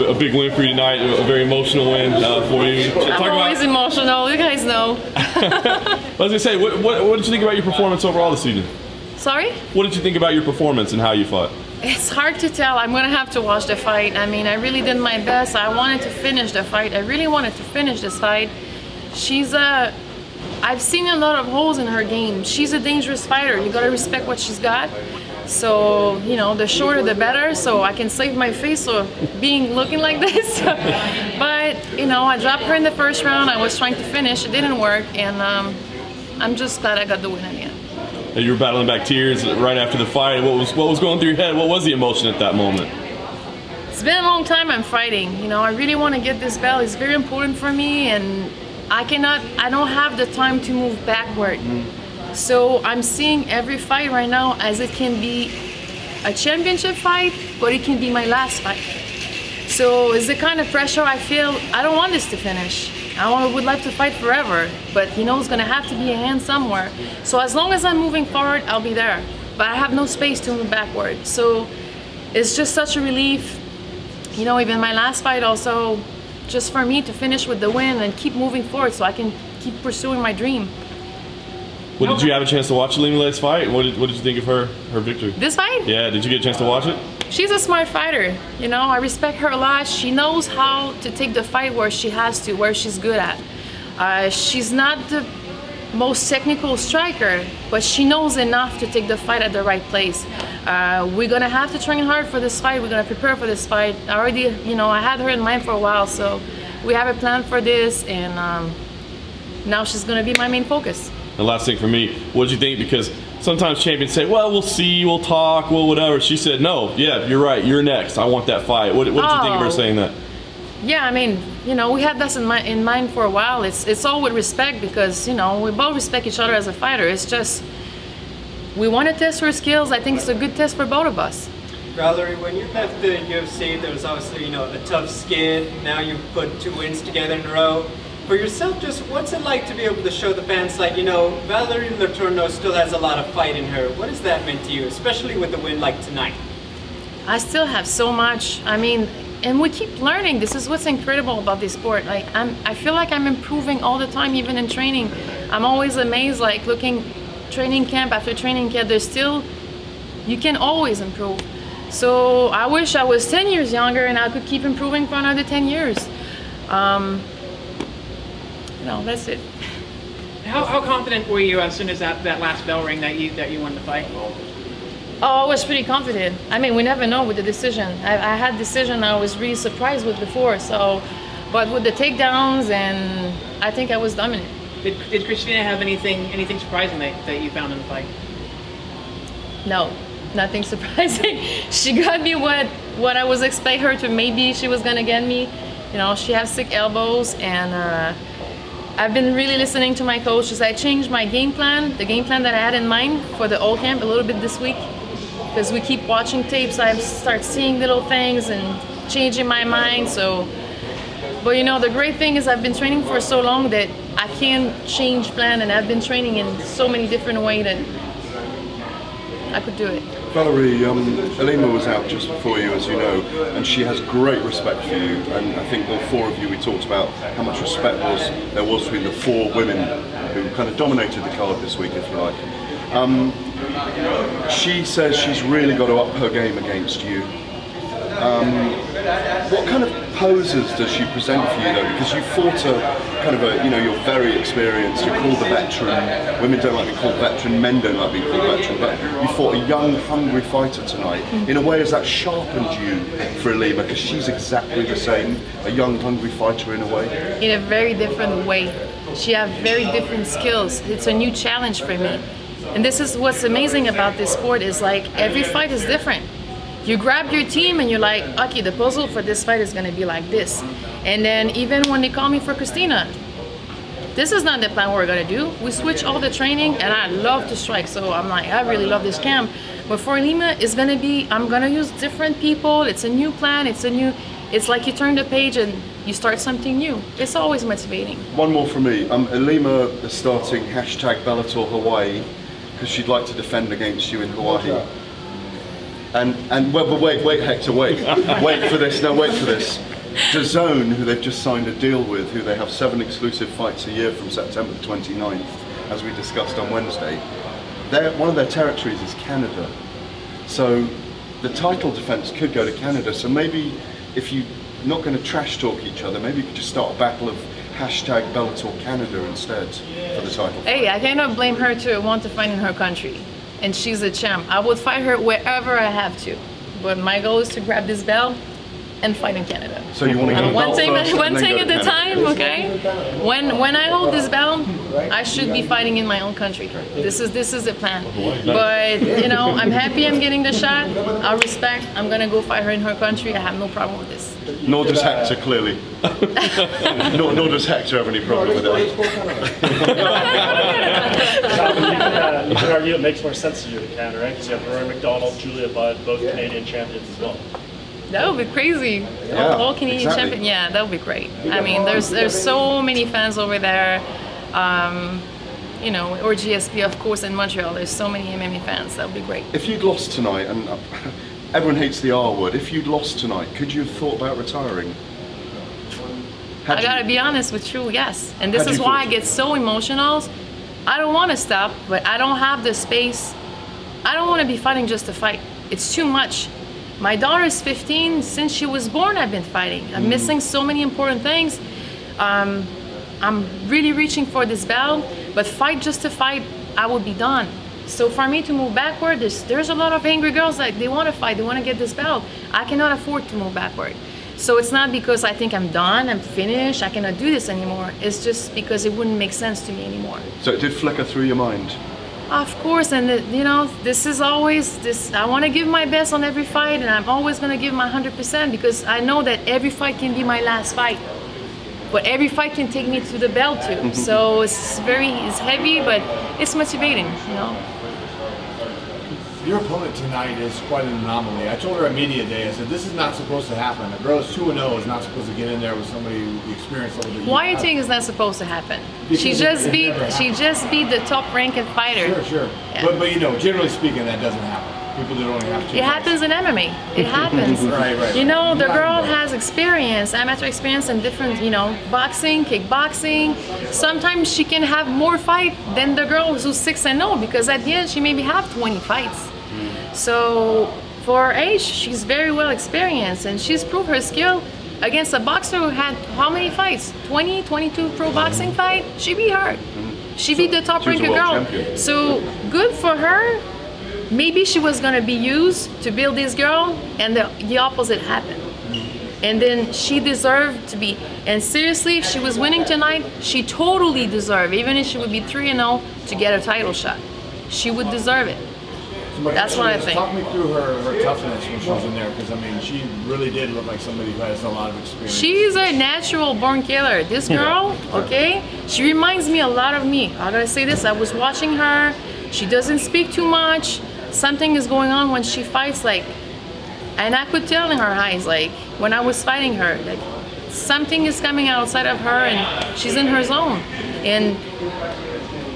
a big win for you tonight, a very emotional win for you. I'm always emotional, you guys know. I was gonna say, what did you think about your performance overall this season? Sorry? What did you think about your performance and how you fought? It's hard to tell. I'm gonna have to watch the fight. I mean, I really did my best. I wanted to finish the fight. I really wanted to finish this fight. I've seen a lot of holes in her game. She's a dangerous fighter. You gotta respect what she's got. So, you know, the shorter the better, so I can save my face for looking like this. But, you know, I dropped her in the first round. I was trying to finish. It didn't work, and I'm just glad I got the win in the end. You were battling back tears right after the fight. What was going through your head? What was the emotion at that moment? It's been a long time I'm fighting. You know, I really want to get this belt. It's very important for me, and I don't have the time to move backward. So I'm seeing every fight right now as it can be a championship fight, but it can be my last fight. So it's the kind of pressure I feel. I don't want this to finish. I would like to fight forever, but you know it's gonna have to be a hand somewhere. So as long as I'm moving forward, I'll be there. But I have no space to move backward. So it's just such a relief. You know, even my last fight also, just for me to finish with the win and keep moving forward so I can keep pursuing my dream. Did you have a chance to watch Letourneau's fight? What did you think of her victory? This fight? Yeah, did you get a chance to watch it? She's a smart fighter. You know, I respect her a lot. She knows how to take the fight where she has to, where she's good at. She's not the most technical striker, but she knows enough to take the fight at the right place. We're gonna have to train hard for this fight. We're gonna prepare for this fight. I already, you know, I had her in mind for a while, so we have a plan for this, and now she's gonna be my main focus. The last thing for me, what did you think? Because sometimes champions say, well, we'll see, we'll talk, well, whatever. She said, no, yeah, you're right, you're next. I want that fight. What did you think of her saying that? Yeah, I mean, you know, we had this in mind for a while. It's all with respect because, you know, we both respect each other as a fighter. It's just, we want to test her skills. I think it's a good test for both of us. Valerie, when you left the UFC, there was obviously, you know, a tough skid. Now you've put 2 wins together in a row. For yourself, just what's it like to be able to show the fans, like, you know, Valerie Letourneau still has a lot of fight in her. What has that meant to you, especially with the win like tonight? I still have so much. I mean, and we keep learning. This is what's incredible about this sport. Like, I feel like I'm improving all the time, even in training. I'm always amazed, like looking training camp after training camp, there's still, you can always improve. So I wish I was 10 years younger and I could keep improving for another 10 years. No, that's it. How confident were you as soon as that last bell rang that you won the fight? Oh, I was pretty confident. I mean, we never know with the decision. I had decision I was really surprised with before. So, but with the takedowns, and I think I was dominant. Did Christina have anything surprising that you found in the fight? No, nothing surprising. She got me what I was expecting her to. Maybe she was gonna get me. You know, she has sick elbows, and I've been really listening to my coaches. I changed my game plan, the game plan that I had in mind for the old camp a little bit this week, because we keep watching tapes. I start seeing little things and changing my mind. So, but you know, the great thing is I've been training for so long that I can change plan, and I've been training in so many different ways that I could do it. Valerie, Elima was out just before you, as you know, and she has great respect for you. And I think all 4 of you, we talked about how much respect there was between the 4 women who kind of dominated the card this week, if you like. She says she's really got to up her game against you. What kind of poses does she present for you, though? Because you fought a kind of a, you know, you're very experienced, you're called the veteran. Women don't like to be called veteran, men don't like to be called veteran, but you fought a young, hungry fighter tonight. In a way, has that sharpened you for Elima? Because she's exactly the same, a young, hungry fighter in a way. In a very different way. She has very different skills. It's a new challenge for me. And this is what's amazing about this sport, is like every fight is different. You grab your team and you're like, okay, the puzzle for this fight is gonna be like this. And then even when they call me for Christina, this is not the plan we're gonna do. We switch all the training, and I love to strike, so I'm like, I really love this camp. But for Elima, it's gonna be, I'm gonna use different people. It's a new plan, it's like you turn the page and you start something new. It's always motivating. One more from me. Elima is starting #Bellator Hawaii because she'd like to defend against you in Hawaii. And well, but wait, Hector, wait for this. No, wait for this. DAZN, who they've just signed a deal with, who they have 7 exclusive fights a year from September the 29th, as we discussed on Wednesday. One of their territories is Canada, so the title defense could go to Canada. So maybe if you're not going to trash talk each other, maybe you could just start a battle of #Bellator Canada instead for the title. Hey, I cannot blame her to want to fight in her country, and she's a champ. I would fight her wherever I have to, but my goal is to grab this belt and fight in Canada. So you want to go one thing at a Canada. time, okay? When I hold this belt, I should be fighting in my own country. This is the plan. But you know, I'm happy I'm getting the shot. I'll respect. I'm gonna go fight her in her country. I have no problem with this. Nor does Hector, clearly. nor does Hector have any problem with it. You could argue it makes more sense to do it in Canada, right? Because you have Rory McDonald, Julia Budd, both Canadian champions as well. That would be crazy. Yeah, all Canadian champion. Yeah, that would be great. I mean, there's so many fans over there. You know, or GSP, of course, in Montreal. There's so many MMA fans. That would be great. If you'd lost tonight, and everyone hates the R word, if you'd lost tonight, could you have thought about retiring? I gotta be honest with you, yes. And this is why I get so emotional. I don't want to stop, but I don't have the space. I don't want to be fighting just to fight. It's too much. My daughter is 15. Since she was born, I've been fighting. I'm missing so many important things. I'm really reaching for this belt, but fight just to fight, I would be done. So for me to move backward, there's a lot of angry girls that they want to fight, they want to get this belt. I cannot afford to move backward. So it's not because I think I'm done, I'm finished, I cannot do this anymore. It's just because it wouldn't make sense to me anymore. So it did flicker through your mind? Of course, and you know, this is always this. I want to give my best on every fight, and I'm always going to give my 100% because I know that every fight can be my last fight, but every fight can take me to the belt too. So it's heavy, but it's motivating, you know. Your opponent tonight is quite an anomaly. I told her at media day, I said, this is not supposed to happen. A girl is 2-0 is not supposed to get in there with somebody who experienced a little bit. Why do you think it's not supposed to happen? She just beat the top ranked fighter. Sure. Yeah. But you know, generally speaking, that doesn't happen. People that only have 2 fights. It happens in MMA. It happens. Right. You know, the girl has experience, amateur experience in different, you know, boxing, kickboxing. Sometimes she can have more fight than the girl who's 6-0 because at the end she maybe have 20 fights. So for her age, she's very well experienced and she's proved her skill against a boxer who had how many fights? 20, 22 pro boxing fight? She beat her. She beat the top ranked girl. Champion. So good for her. Maybe she was gonna be used to build this girl and the opposite happened. And then she deserved to be, and seriously, if she was winning tonight, she totally deserved, even if she would be 3-0, to get a title shot. She would deserve it. That's what I think. Talk me through her toughness when she was in there, because I mean, she really did look like somebody who has a lot of experience. She's a natural born killer. This girl, okay, she reminds me a lot of me. I gotta say this, I was watching her, she doesn't speak too much. Something is going on when she fights, like, and I could tell in her eyes, like, when I was fighting her, like, something is coming outside of her and she's in her zone. And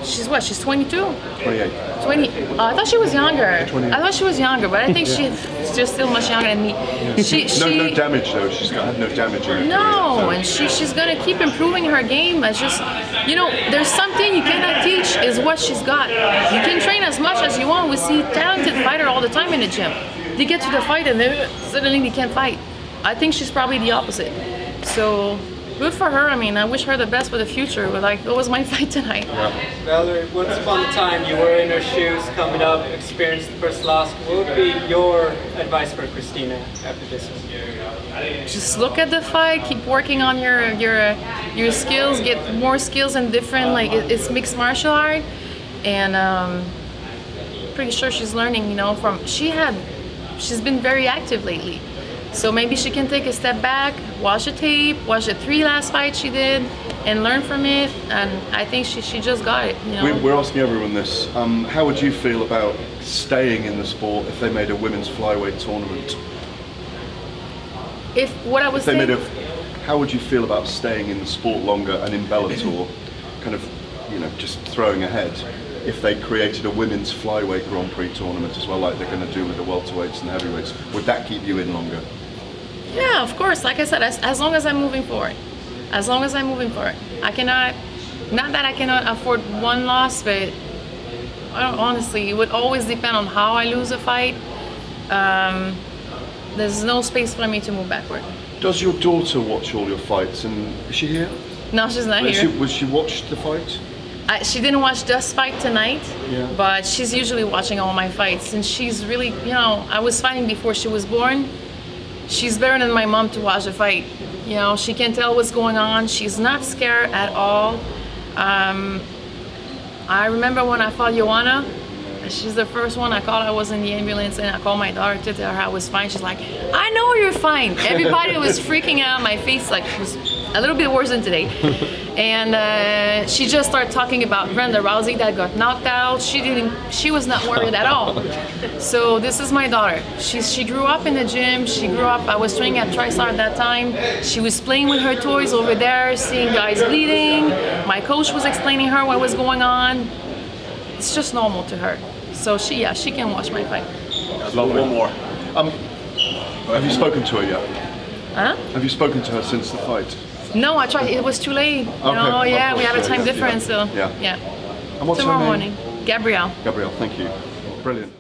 she's what, she's 22? 28. 20. I thought she was younger. I thought she was younger, but I think she's just still much younger than me. No damage though. She's had no damage in her No, career, so. and she's gonna keep improving her game. It's just, you know, there's something you cannot teach is what she's got. You can train as much as you want. We see talented fighter all the time in the gym. They get to the fight and then suddenly they can't fight. I think she's probably the opposite. So good for her. I mean, I wish her the best for the future, but like, it was my fight tonight. Yeah. Valerie, once upon a time you were in her shoes, coming up, experienced the first loss. What would be your advice for Christina after this one? Just look at the fight, keep working on your skills, get more skills in different, like, it's mixed martial art, and pretty sure she's learning, you know, she's been very active lately. So maybe she can take a step back, watch the tape, watch the 3 last fights she did, and learn from it. And I think she just got it. You know? We're asking everyone this. How would you feel about staying in the sport if they made a women's flyweight tournament? How would you feel about staying in the sport longer and in Bellator, kind of, you know, just throwing ahead? if they created a women's flyweight Grand Prix tournament as well, like they're going to do with the welterweights and the heavyweights? Would that keep you in longer? Yeah, of course. Like I said, as long as I'm moving forward. As long as I'm moving forward. I cannot, not that I cannot afford one loss, but honestly, it would always depend on how I lose a fight. There's no space for me to move backward. Does your daughter watch all your fights, and is she here? No, she's not here. Was she watched the fight? She didn't watch this fight tonight, Yeah. but she's usually watching all my fights, and she's really, you know, I was fighting before she was born. She's better than my mom to watch a fight. You know, she can tell what's going on. She's not scared at all. I remember when I fought Joanna, she's the first one I called. I was in the ambulance and I called my daughter to tell her I was fine. She's like, I know you're fine. Everybody was freaking out. My face like was a little bit worse than today. And she just started talking about Ronda Rousey that got knocked out. She was not worried at all. So this is my daughter. She grew up in the gym. She grew up, I was training at TriStar at that time. She was playing with her toys over there, seeing guys bleeding. My coach was explaining her what was going on. It's just normal to her. So she can watch my fight. One more. Have you spoken to her yet? Huh? Have you spoken to her since the fight? No, I tried. It was too late. No, yeah, we have a time difference, so yeah. yeah. And what's Tomorrow her name? morning. Gabrielle. Gabrielle, thank you. Brilliant.